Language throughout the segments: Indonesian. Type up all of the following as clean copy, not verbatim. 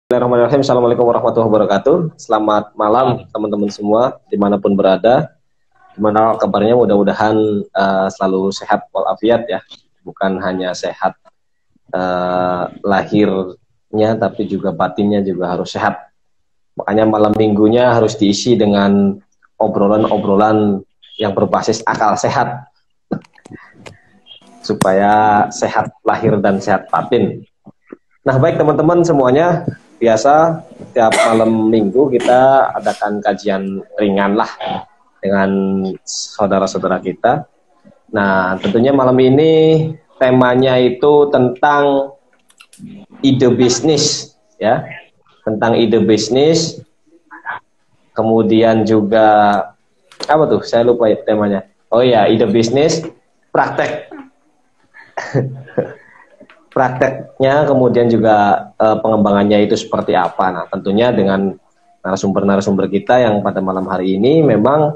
Bismillahirrahmanirrahim. Assalamualaikum warahmatullahi wabarakatuh. Selamat malam teman-teman semua dimanapun berada. Gimana kabarnya? Mudah-mudahan selalu sehat walafiat ya. Bukan hanya sehat lahirnya, tapi juga batinnya juga harus sehat. Makanya malam minggunya harus diisi dengan obrolan-obrolan yang berbasis akal sehat, supaya sehat lahir dan sehat batin. Nah, baik teman-teman semuanya, biasa tiap malam minggu kita adakan kajian ringan lah dengan saudara-saudara kita. Nah, tentunya malam ini temanya itu tentang ide bisnis ya, tentang ide bisnis. Kemudian juga apa tuh? Saya lupa ya temanya. Oh ya, ide bisnis, praktek. Prakteknya, kemudian juga pengembangannya itu seperti apa. Nah, tentunya dengan narasumber-narasumber kita yang pada malam hari ini memang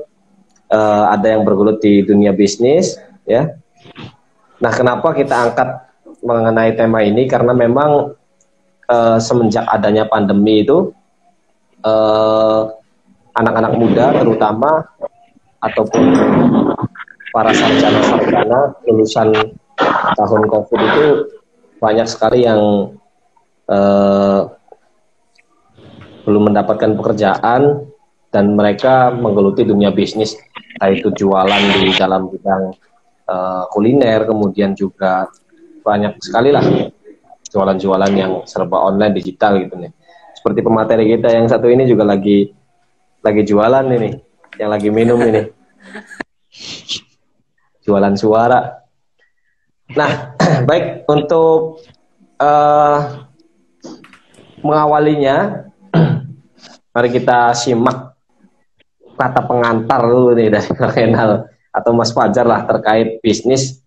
ada yang bergelut di dunia bisnis ya. Nah, kenapa kita angkat mengenai tema ini? Karena memang semenjak adanya pandemi itu anak-anak muda terutama ataupun para sarjana-sarjana lulusan tahun COVID itu banyak sekali yang belum mendapatkan pekerjaan dan mereka menggeluti dunia bisnis, yaitu jualan di dalam bidang kuliner, kemudian juga banyak sekali lah jualan-jualan yang serba online digital gitu nih. Seperti pemateri kita yang satu ini juga lagi jualan ini, yang lagi minum ini, jualan suara. Nah, baik, untuk mengawalinya, mari kita simak kata pengantar dulu nih dari Kang Enal atau Mas Fajar lah terkait bisnis,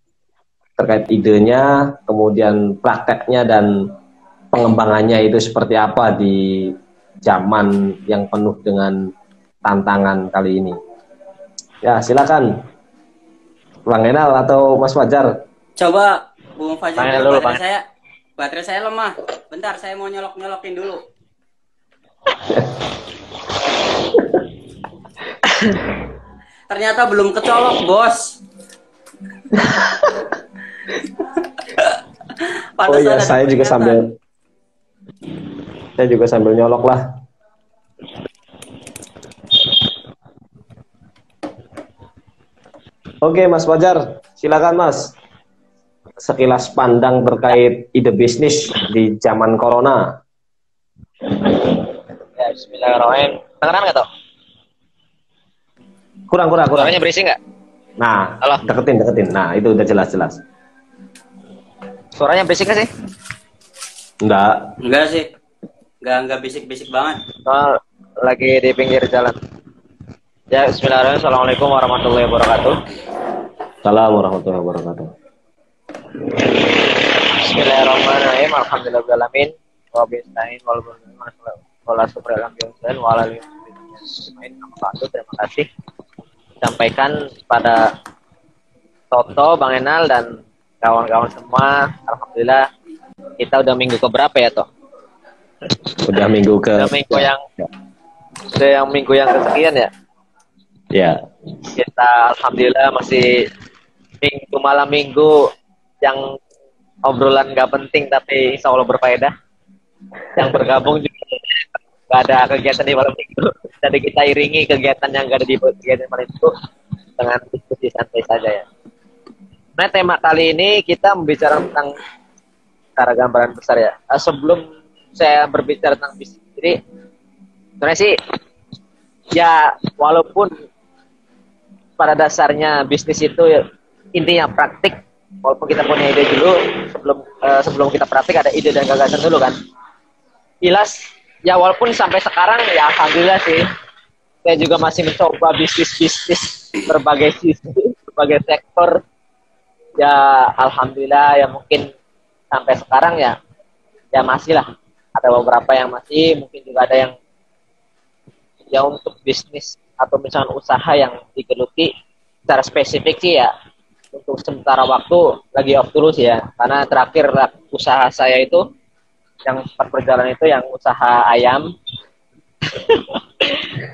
terkait idenya, kemudian prakteknya dan pengembangannya itu seperti apa di zaman yang penuh dengan tantangan kali ini. Ya, silakan Bang Enal atau Mas Fajar. Coba Bung Fajar dulu, baterai saya lemah. Bentar, saya mau nyolokin dulu. Ternyata belum kecolok, bos. Oh iya, saya juga sambil nyolok lah. Oke, Mas Fajar, silakan Mas. Sekilas pandang terkait ide bisnis di zaman corona. Ya, bismillahirrahmanirrahim. Kedengeran nggak toh? Kurang. Suaranya berisik nggak? Nah, halo? Deketin. Nah, itu udah jelas. Suaranya berisik nggak sih? Enggak sih. Enggak bisik-bisik banget. Soal lagi di pinggir jalan. Ya, bismillahirrahmanirrahim. Assalamualaikum warahmatullahi wabarakatuh. Assalamualaikum warahmatullahi wabarakatuh. Bismillahirrahmanirrahim. Alhamdulillahirrahmanirrahim. Wa bista'in wal terima kasih sampaikan pada Toto, Bang Enal dan kawan-kawan semua. Alhamdulillah kita udah minggu keberapa ya toh? Udah minggu yang kesekian ya? Ya. Kita alhamdulillah masih malam minggu yang obrolan gak penting tapi insya Allah berfaedah. Yang bergabung juga gak ada kegiatan di malam minggu, jadi kita iringi kegiatan yang gak ada di kegiatan malam minggu dengan diskusi santai saja ya. Nah, tema kali ini kita membicarakan tentang secara gambaran besar ya. Sebelum saya berbicara tentang bisnis sendiri, sebenarnya sih ya walaupun pada dasarnya bisnis itu ya, intinya praktik. Walaupun kita punya ide dulu, sebelum kita praktik ada ide dan gagasan dulu kan. Jelas ya, walaupun sampai sekarang ya alhamdulillah sih saya juga masih mencoba bisnis berbagai sisi, berbagai sektor. Ya alhamdulillah ya, mungkin sampai sekarang ya masih lah, ada beberapa yang masih, mungkin juga ada yang ya untuk bisnis atau misalnya usaha yang digeluti secara spesifik sih ya untuk sementara waktu lagi off dulu sih ya, karena terakhir usaha saya itu yang sempat berjalan itu yang usaha ayam,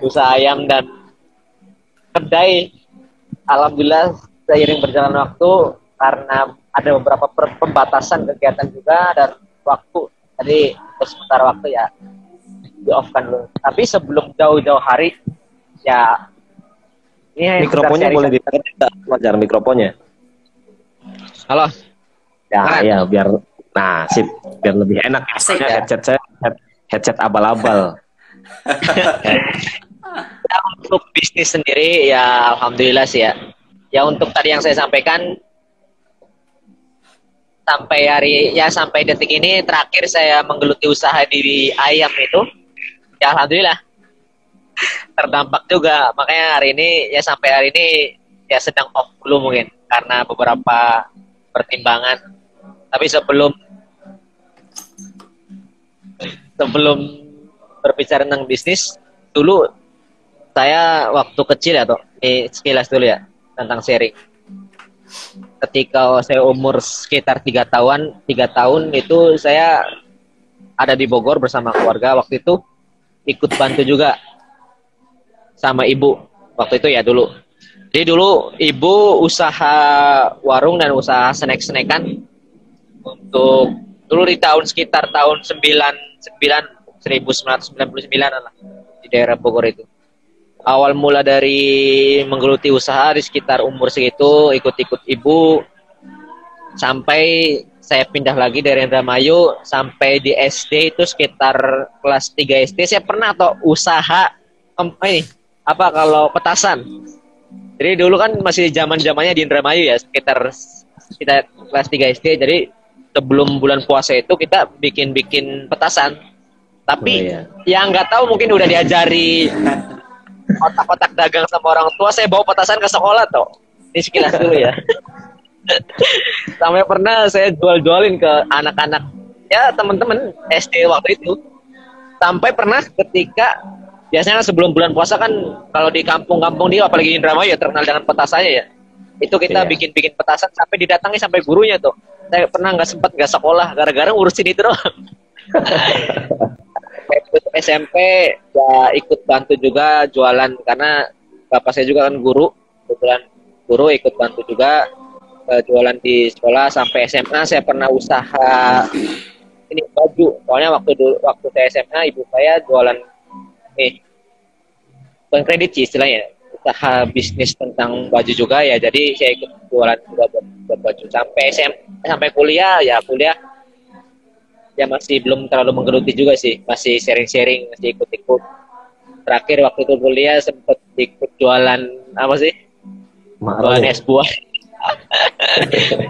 usaha ayam dan kedai. Alhamdulillah seiring berjalan waktu karena ada beberapa pembatasan kegiatan juga dan waktu, jadi untuk sementara waktu ya di off kan dulu. Tapi sebelum jauh-jauh hari ya ini mikrofonnya boleh dipakai, wajar mikrofonnya. Halo. Ya, ya biar sip, biar lebih enak. Asik, ya. Headset saya headset abal-abal. Ya, untuk bisnis sendiri ya alhamdulillah sih ya. Ya untuk tadi yang saya sampaikan sampai detik ini terakhir saya menggeluti usaha di ayam itu ya alhamdulillah terdampak juga. Makanya hari ini ya sampai hari ini ya sedang off dulu mungkin karena beberapa pertimbangan. Tapi sebelum berbicara tentang bisnis, dulu saya waktu kecil ya, ini sekilas dulu ya tentang sharing. Ketika saya umur sekitar 3 tahun itu saya ada di Bogor bersama keluarga. Waktu itu ikut bantu juga sama ibu waktu itu ya dulu. Jadi dulu ibu usaha warung dan usaha snack-snackan untuk dulu di sekitar tahun 1999 lah di daerah Bogor itu. Awal mula dari menggeluti usaha di sekitar umur segitu, ikut-ikut ibu sampai saya pindah lagi dari Indramayu sampai di SD itu sekitar kelas 3 SD saya pernah usaha kalau petasan. Jadi dulu kan masih zaman-zamannya di Indramayu ya, sekitar kita kelas 3 SD. Jadi sebelum bulan puasa itu kita bikin petasan. Tapi yang nggak tahu mungkin udah diajari otak-otak dagang sama orang tua, saya bawa petasan ke sekolah Ini sekilas dulu ya. Sampai pernah saya jual-jualin ke anak-anak ya teman-teman SD waktu itu. Sampai pernah ketika biasanya sebelum bulan puasa kan kalau di kampung-kampung dia apalagi di Indramayu ya terkenal dengan petasannya ya. Itu kita bikin petasan sampai didatangi sampai gurunya Saya pernah nggak sekolah gara-gara ngurusin itu doang. SMP ya ikut bantu juga jualan karena bapak saya juga kan guru, kebetulan guru ikut bantu juga jualan di sekolah. Sampai SMA saya pernah usaha ini baju. Soalnya waktu saya SMA ibu saya jualan bukan kredit sih istilahnya, usaha bisnis tentang baju juga ya. Jadi saya ikut jualan juga buat baju sampai kuliah ya masih belum terlalu menggeluti juga sih, masih sharing-sharing, masih ikut-ikut. Terakhir waktu itu kuliah sempat ikut jualan apa sih? Jualan es buah.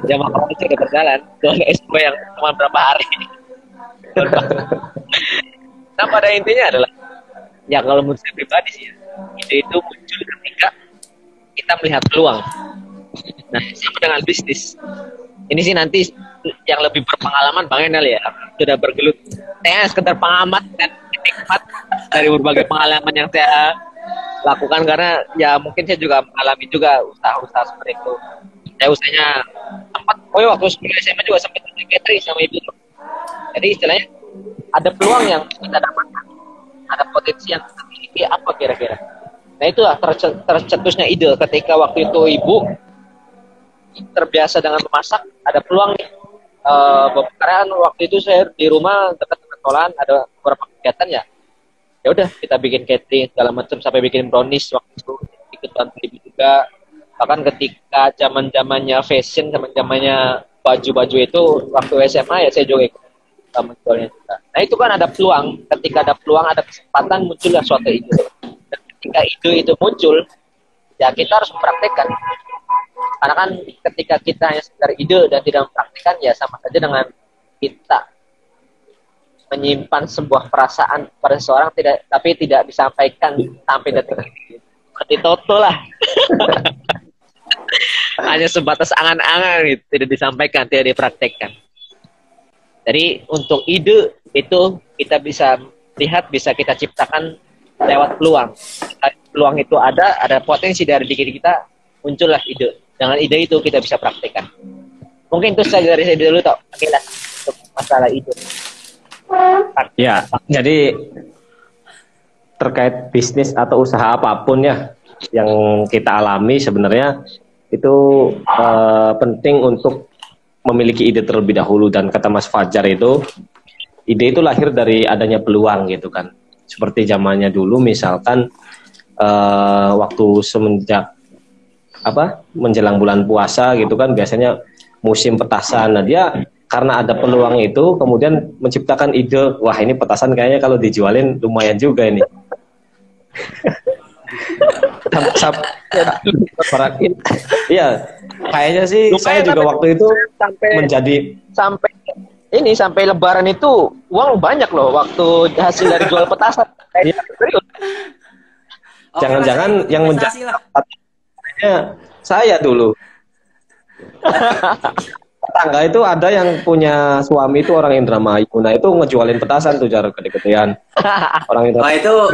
Zaman kalau sudah berjalan, jualan es buah yang cuma berapa hari. Nah pada intinya adalah ya kalau menurut saya pribadi sih ya, ide itu muncul ketika kita melihat peluang. Nah sama dengan bisnis. Ini sih nanti yang lebih berpengalaman Bang Enel ya, sudah bergelut. Saya sekedar pengamat dan penikmat dari berbagai pengalaman yang saya lakukan karena ya mungkin saya juga mengalami juga usaha-usaha seperti itu. Saya usahanya sempat, waktu sekolah SMA juga sempat catering sama ibu. Jadi istilahnya ada peluang yang kita dapatkan, ada potensi yang kita miliki apa kira-kira. Nah itulah tercetusnya ide ketika waktu itu ibu terbiasa dengan memasak, ada peluang nih. Karena waktu itu saya di rumah dekat dengan sekolahan ada beberapa kegiatan ya. Ya udah kita bikin catering segala macam sampai bikin brownies waktu itu ikut bantu ibu juga. Bahkan ketika zaman-zamannya fashion, zaman-zamannya baju-baju itu waktu SMA ya saya juga ikut menjualnya juga. Nah itu kan ada peluang, ketika ada peluang ada kesempatan muncullah suatu ide. Dan ketika ide itu muncul ya kita harus mempraktekkan. Karena kan ketika kita hanya sekedar ide dan tidak mempraktikkan ya sama saja dengan kita menyimpan sebuah perasaan pada seseorang tapi tidak disampaikan sampai detik ini. Seperti Toto lah. Hanya sebatas angan-angan gitu, tidak disampaikan, tidak dipraktekkan. Jadi untuk ide itu kita bisa lihat, bisa kita ciptakan lewat peluang. Peluang itu ada potensi dari diri kita, muncullah ide. Dengan ide itu kita bisa praktekkan. Mungkin itu saja dari saya dulu Oke lah untuk masalah ide. Ya, jadi terkait bisnis atau usaha apapun ya yang kita alami sebenarnya itu penting untuk memiliki ide terlebih dahulu, dan kata Mas Fajar itu ide itu lahir dari adanya peluang gitu kan. Seperti zamannya dulu misalkan waktu semenjak menjelang bulan puasa gitu kan, biasanya musim petasan. Nah, dia karena ada peluang itu kemudian menciptakan ide, wah ini petasan kayaknya kalau dijualin lumayan juga ini. Iya, kayaknya sih lumayan, saya juga waktu itu sampai Lebaran itu uang banyak loh waktu hasil dari jual petasan. Jangan-jangan yang menjadi saya dulu. Tetangga itu ada yang punya suami itu orang Indramayu. Nah itu ngejualin petasan tuh cara gede-gedean. Orang Indramayu.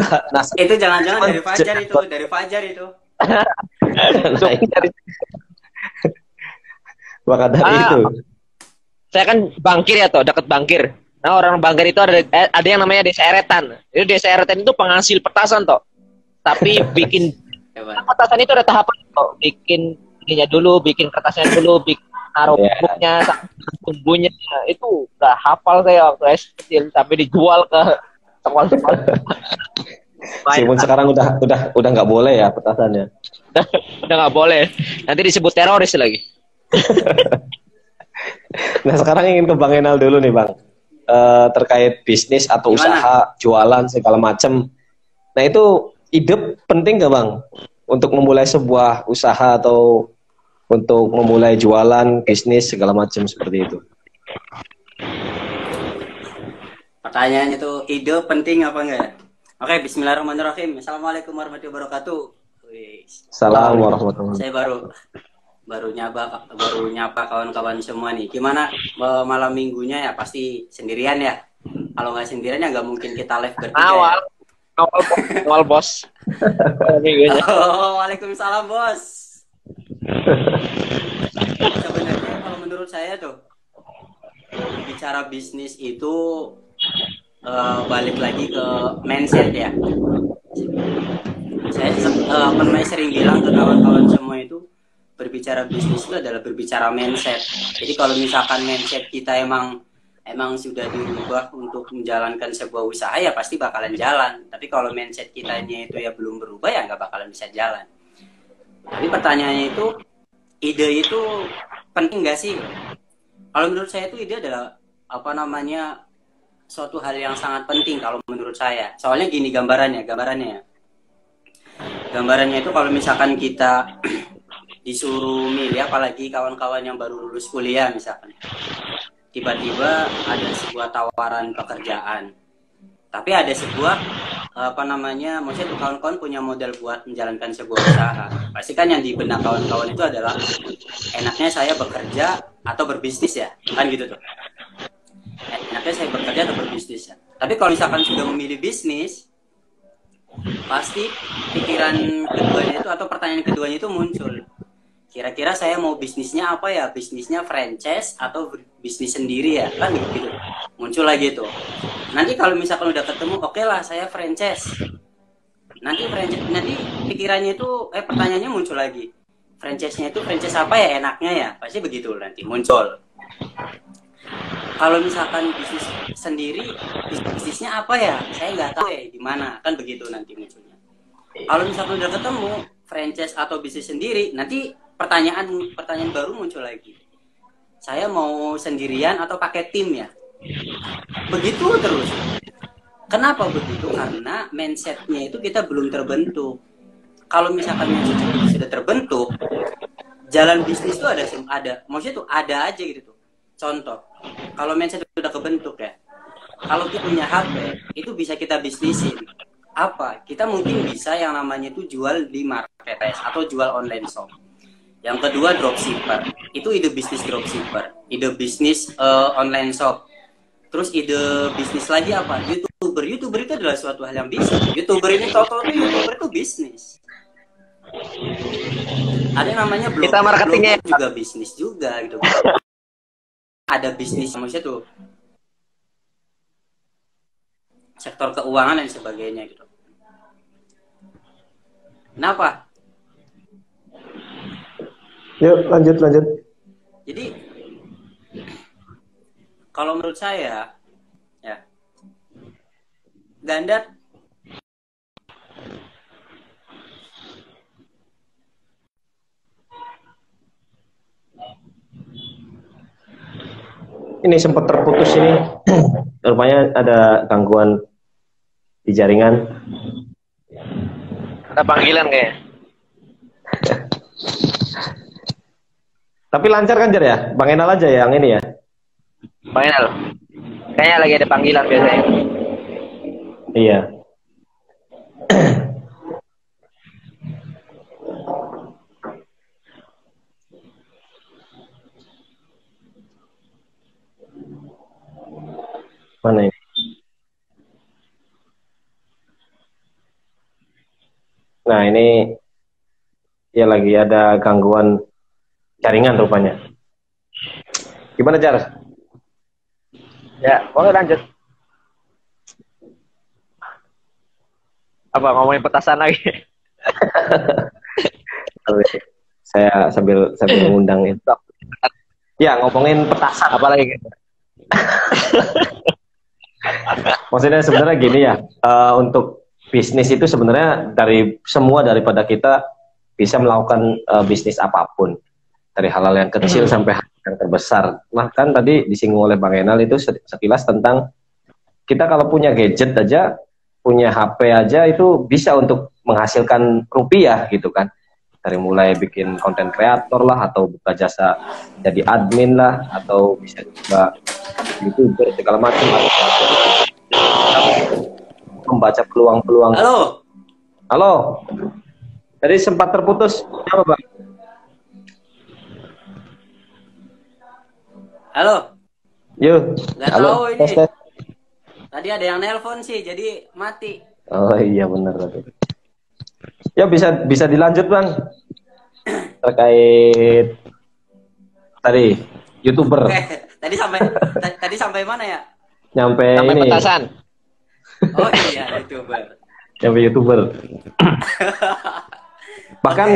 Itu jangan-jangan dari Fajar itu, dari Fajar itu. Nah, maka dari itu. Saya kan Bangkir ya toh, dekat Bangkir. Nah orang Bangkir itu ada yang namanya Desa Eretan. Itu Desa Eretan itu penghasil petasan toh. Tapi bikin petasan itu ada tahapan toh. Bikin ininya dulu, bikin kertasnya dulu, bikin naruh bubuknya, bumbunya, itu udah hafal saya waktu kecil, tapi dijual ke sekolah-sekolah. Meskipun sekarang udah nggak boleh ya petasannya. Udah nggak boleh, nanti disebut teroris lagi. Nah sekarang ingin ke Bang Enal dulu nih Bang, terkait bisnis atau usaha, jualan segala macam. Nah itu ide penting nggak Bang untuk memulai sebuah usaha atau untuk memulai jualan, bisnis, segala macam seperti itu? Pertanyaannya itu, ide penting apa enggak? Oke, bismillahirrahmanirrahim. Assalamualaikum warahmatullahi wabarakatuh. Assalamualaikum warahmatullahi wabarakatuh. Saya baru nyapa kawan-kawan semua nih. Gimana malam minggunya ya? Pasti sendirian ya? Kalau nggak sendirian ya nggak mungkin kita live bertiga. Awal bos. Waalaikumsalam bos. Sebenarnya kalau menurut saya tuh bicara bisnis itu balik lagi ke mindset ya. Saya sering bilang ke kawan-kawan semua itu berbicara bisnis itu adalah berbicara mindset. Jadi kalau misalkan mindset kita emang sudah dirubah untuk menjalankan sebuah usaha ya pasti bakalan jalan. Tapi kalau mindset kitanya itu ya belum berubah ya nggak bakalan bisa jalan. Tapi pertanyaannya itu, ide itu penting nggak sih? Kalau menurut saya itu ide adalah suatu hal yang sangat penting kalau menurut saya. Soalnya gini gambarannya itu kalau misalkan kita disuruh milih, apalagi kawan-kawan yang baru lulus kuliah misalkan, tiba-tiba ada sebuah tawaran pekerjaan, tapi ada sebuah maksudnya kawan-kawan punya modal buat menjalankan sebuah usaha. Pasti kan yang di benak kawan-kawan itu adalah enaknya saya bekerja atau berbisnis ya, kan gitu tuh. Enaknya saya bekerja atau berbisnis ya. Tapi kalau misalkan sudah memilih bisnis, pasti pikiran keduanya itu atau pertanyaan keduanya itu muncul. Kira-kira saya mau bisnisnya apa ya? Bisnisnya franchise atau bisnis sendiri ya? Kan gitu. Muncul lagi tuh. Nanti kalau misalkan udah ketemu, oke lah saya franchise. Nanti pikirannya itu pertanyaannya muncul lagi. Franchise-nya itu franchise apa ya enaknya ya? Pasti begitu nanti muncul. Kalau misalkan bisnis sendiri, bisnisnya apa ya? Saya nggak tahu ya di mana. Kan begitu nanti munculnya. Kalau misalkan udah ketemu franchise atau bisnis sendiri, nanti pertanyaan baru muncul lagi. Saya mau sendirian atau pakai tim ya? Begitu terus. Kenapa begitu? Karena mindsetnya itu kita belum terbentuk. Kalau misalkan mindset itu sudah terbentuk, jalan bisnis itu ada. Maksudnya tuh ada aja gitu tuh. Contoh, kalau mindset itu udah kebentuk ya, kalau kita punya HP, itu bisa kita bisnisin. Apa? Kita mungkin bisa yang namanya itu jual di marketplace atau jual online shop. Yang kedua dropshipper, itu ide bisnis dropshipper, ide bisnis online shop. Terus ide bisnis lagi apa? YouTuber itu adalah suatu hal yang bisa. YouTuber itu bisnis. Ada namanya blog. Kita marketingnya juga bisnis juga gitu. Ada bisnis maksudnya tuh. sektor keuangan dan sebagainya gitu. Kenapa? Yuk lanjut. Jadi kalau menurut saya ya ganda ini sempat terputus ini. Rupanya ada gangguan di jaringan. Ada panggilan kayak. Tapi lancar kan Jar ya? Bang Enal aja yang ini ya? Bang Enal. Kayaknya lagi ada panggilan biasanya. Iya. Mana ini? Nah ini ya lagi ada gangguan jaringan rupanya. Gimana Jar? Ya, boleh lanjut. Apa ngomongin petasan lagi? Saya sambil mengundang itu. Ya ngomongin petasan. Apalagi? Maksudnya sebenarnya gini ya, untuk bisnis itu sebenarnya semua daripada kita bisa melakukan bisnis apapun, dari hal-hal yang kecil sampai hal yang terbesar. Bahkan tadi disinggung oleh Bang Enal itu sekilas tentang kita kalau punya gadget aja, punya HP aja itu bisa untuk menghasilkan rupiah gitu kan. Dari mulai bikin konten kreator lah, atau buka jasa jadi admin lah, atau bisa juga YouTuber segala macam, membaca peluang-peluang. Halo. Tadi sempat terputus. Apa Bang? Halo. Yuk. Nggak Halo. tahu ini. Tes. Tadi ada yang nelpon sih, jadi mati. Oh iya benar tadi. Ya bisa dilanjut Bang. Terkait tadi YouTuber. Oke. Tadi sampai mana ya? Nyampe Sampai ini. petasan. Oh iya, YouTuber. Nyampe YouTuber. Bahkan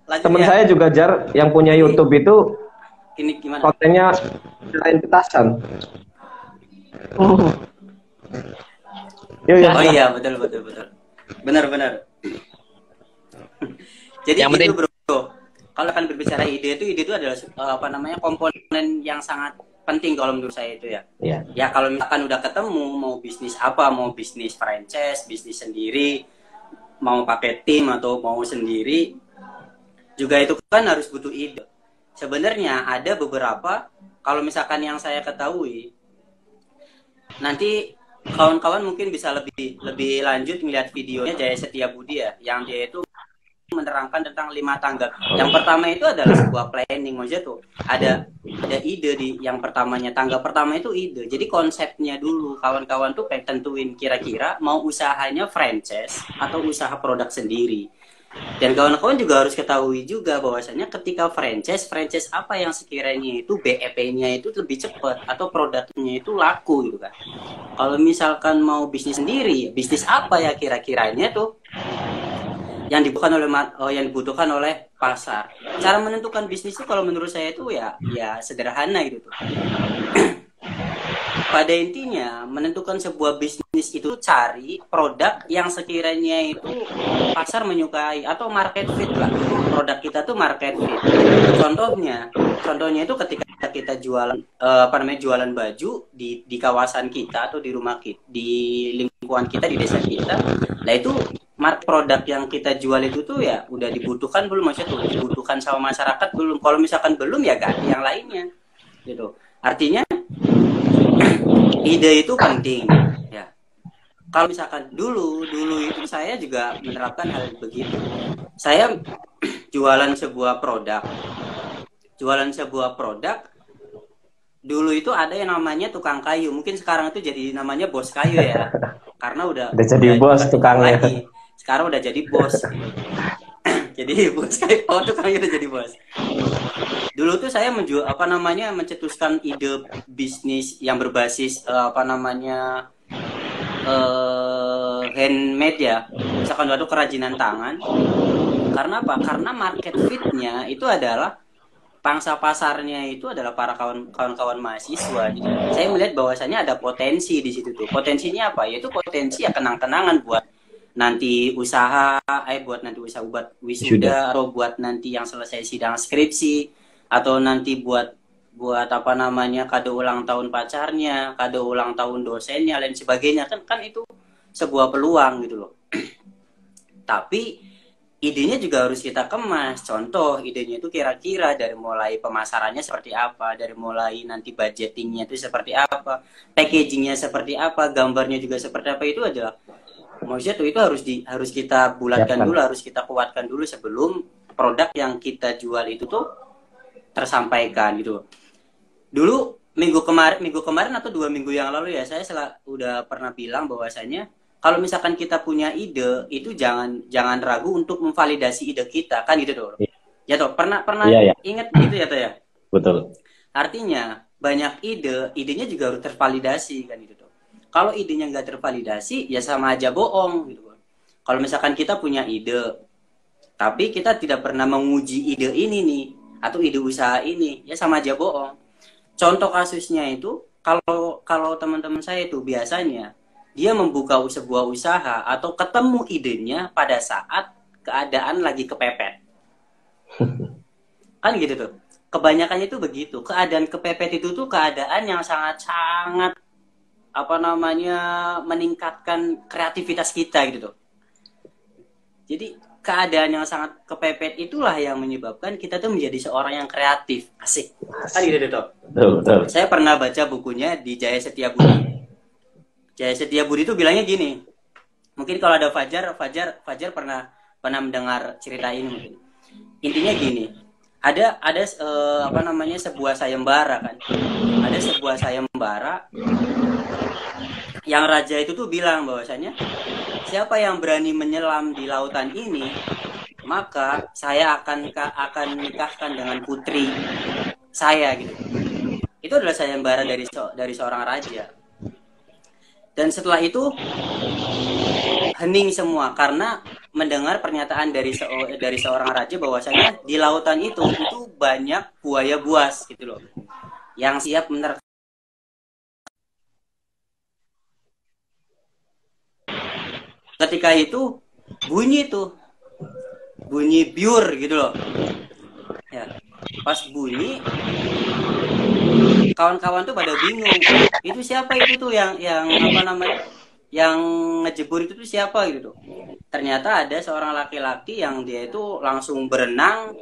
Lanjut teman ya. saya juga Jar yang punya YouTube itu Ini gimana? kontennya selain petasan. Oh iya, betul. Benar. Jadi Yang itu penting- bro, kalau akan berbicara ide itu adalah komponen yang sangat penting kalau menurut saya itu ya. Iya. Ya kalau misalkan udah ketemu mau bisnis apa, mau bisnis franchise, bisnis sendiri, mau pakai tim atau mau sendiri, juga itu kan harus butuh ide. Sebenarnya ada beberapa, kalau misalkan yang saya ketahui, nanti kawan-kawan mungkin bisa lebih lanjut melihat videonya Jaya Setia Budi ya, yang dia itu menerangkan tentang 5 tangga. Yang pertama itu adalah sebuah planning, maksudnya tuh ada ide di yang pertamanya, tangga pertama itu ide. Jadi konsepnya dulu kawan-kawan tuh pengen tentuin kira-kira mau usahanya franchise atau usaha produk sendiri. Dan kawan-kawan juga harus ketahui juga bahwasanya ketika franchise apa yang sekiranya itu BEP-nya itu lebih cepat atau produknya itu laku gitu kan. Kalau misalkan mau bisnis sendiri, bisnis apa ya kira-kiranya tuh yang dibutuhkan oleh pasar. Cara menentukan bisnis itu kalau menurut saya itu ya sederhana gitu tuh. Pada intinya menentukan sebuah bisnis itu cari produk yang sekiranya itu pasar menyukai atau market fit lah. Produk kita tuh market fit. Contohnya itu ketika kita jualan jualan baju di kawasan kita atau di rumah kita, di lingkungan kita, di desa kita. Nah itu produk yang kita jual itu tuh ya udah dibutuhkan belum, maksudnya tuh dibutuhkan sama masyarakat belum. Kalau misalkan belum ya ganti yang lainnya gitu. Artinya ide itu penting ya. Kalau misalkan dulu itu saya juga menerapkan hal begitu. Saya jualan sebuah produk dulu itu ada yang namanya tukang kayu. Mungkin sekarang itu jadi namanya bos kayu ya, karena udah jadi bos tukangnya lagi. Sekarang udah jadi bos. Jadi bos kayu, tukangnya udah jadi bos. Dulu tuh saya mencetuskan ide bisnis yang berbasis handmade ya, misalkan suatu kerajinan tangan. Karena apa? Karena market fit-nya itu adalah pangsa pasarnya itu adalah para kawan-kawan mahasiswa. Jadi saya melihat bahwasannya ada potensi di situ tuh. Potensinya apa? Yaitu potensi ya kenang-kenangan buat nanti usaha, buat nanti usaha buat wisuda, atau buat nanti yang selesai sidang skripsi, atau nanti buat apa namanya kado ulang tahun pacarnya, kado ulang tahun dosennya, lain sebagainya. Kan itu sebuah peluang gitu loh. Tapi idenya juga harus kita kemas. Contoh, idenya itu kira-kira dari mulai pemasarannya seperti apa, dari mulai nanti budgetingnya itu seperti apa, packagingnya seperti apa, gambarnya juga seperti apa, itu adalah maksudnya tuh itu harus kita bulatkan dulu, harus kita kuatkan dulu sebelum produk yang kita jual itu tuh tersampaikan gitu. Dulu minggu kemarin atau 2 minggu yang lalu ya, saya udah pernah bilang bahwasanya kalau misalkan kita punya ide, itu jangan ragu untuk memvalidasi ide kita, kan gitu tuh. Ya toh, pernah ingat gitu ya toh ya? Betul. Artinya banyak idenya juga harus tervalidasi, kan gitu tuh. Kalau idenya nggak tervalidasi, ya sama aja bohong gitu. Kalau misalkan kita punya ide, tapi kita tidak pernah menguji ide ini nih, atau ide usaha ini, ya sama aja bohong. Contoh kasusnya itu, kalau teman-teman saya itu biasanya dia membuka sebuah usaha atau ketemu idenya pada saat keadaan lagi kepepet. Kan gitu tuh. Kebanyakannya itu begitu. Keadaan kepepet itu tuh keadaan yang sangat-sangat meningkatkan kreativitas kita gitu tuh. Jadi keadaan yang sangat kepepet itulah yang menyebabkan kita tuh menjadi seorang yang kreatif. Asik. Kan gitu tuh. Betul. Saya pernah baca bukunya di Jaya Setiabudi. Jaya Setiabudi itu bilangnya gini, mungkin kalau ada Fajar pernah mendengar cerita ini mungkin. Intinya gini, ada sebuah sayembara kan, ada sebuah sayembara yang raja itu tuh bilang bahwasanya siapa yang berani menyelam di lautan ini, maka saya akan nikahkan dengan putri saya gitu. Itu adalah sayembara dari seorang raja. Dan setelah itu hening semua karena mendengar pernyataan dari seorang raja bahwasanya di lautan itu banyak buaya buas gitu loh, yang siap menerkam. Ketika itu bunyi biur gitu loh. Ya, pas bunyi kawan-kawan tuh pada bingung, itu siapa itu tuh yang ngejebur itu tuh siapa gitu tuh. Ternyata ada seorang laki-laki yang dia itu langsung berenang,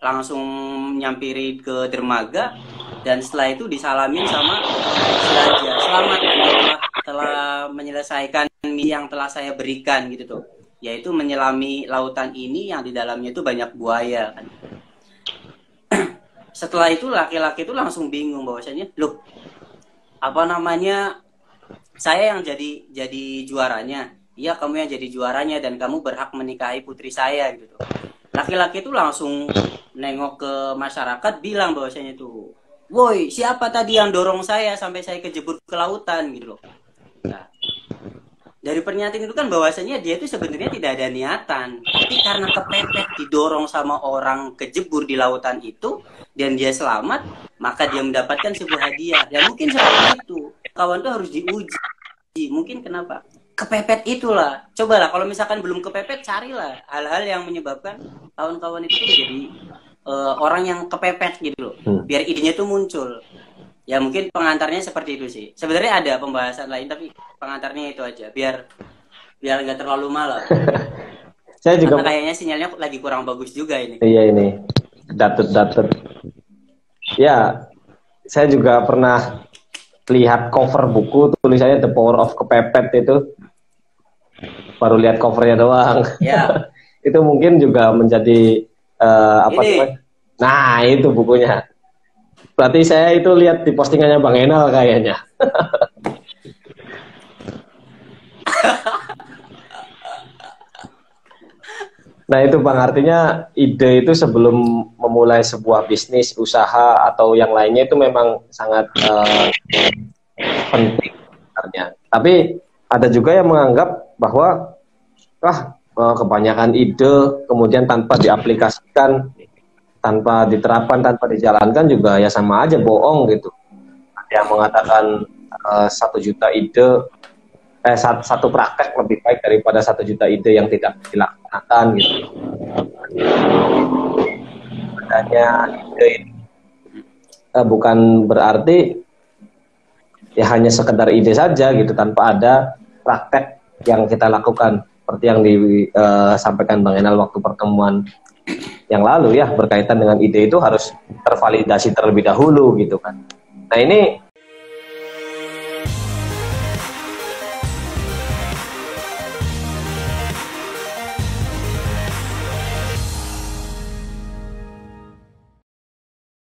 langsung nyampiri ke dermaga, dan setelah itu disalamin sama si raja, selamat telah menyelesaikan misi yang telah saya berikan gitu tuh, yaitu menyelami lautan ini yang di dalamnya itu banyak buaya kan. Setelah itu laki-laki itu langsung bingung bahwasanya, loh, saya yang jadi juaranya. Iya, kamu yang jadi juaranya dan kamu berhak menikahi putri saya gitu. Laki-laki itu langsung nengok ke masyarakat bilang bahwasanya tuh, woi, siapa tadi yang dorong saya sampai saya kejebur ke lautan gitu loh. Nah, dari pernyataan itu kan bahwasanya dia itu sebenarnya tidak ada niatan, tapi karena kepepet didorong sama orang kejebur di lautan itu dan dia selamat, maka dia mendapatkan sebuah hadiah. Dan mungkin seperti itu, kawan tuh harus diuji. Mungkin kenapa? Kepepet itulah. Cobalah kalau misalkan belum kepepet, carilah hal-hal yang menyebabkan kawan-kawan itu menjadi orang yang kepepet gitu loh. Biar idenya tuh muncul. Ya mungkin pengantarnya seperti itu sih. Sebenarnya ada pembahasan lain tapi pengantarnya itu aja. Biar nggak terlalu malam. Saya juga kayaknya sinyalnya lagi kurang bagus juga ini. Iya ini. Datet. Ya, saya juga pernah lihat cover buku tulisannya The Power of Kepepet itu. Baru lihat covernya doang. Ya. Itu mungkin juga menjadi namanya? Nah, itu bukunya. Berarti saya itu lihat di postingannya Bang Enal kayaknya. Nah itu Bang, artinya ide itu sebelum memulai sebuah bisnis, usaha, atau yang lainnya itu memang sangat penting sebenarnya. Tapi ada juga yang menganggap bahwa kebanyakan ide kemudian tanpa diaplikasikan, tanpa diterapkan, tanpa dijalankan juga ya sama aja bohong gitu. Ada yang mengatakan 1 juta ide, satu praktek lebih baik daripada 1 juta ide yang tidak dilaksanakan gitu. Adanya ide ini bukan berarti ya hanya sekedar ide saja gitu tanpa ada praktek yang kita lakukan, seperti yang disampaikan Bang Enal waktu pertemuan yang lalu ya, berkaitan dengan ide itu harus tervalidasi terlebih dahulu gitu kan. Nah ini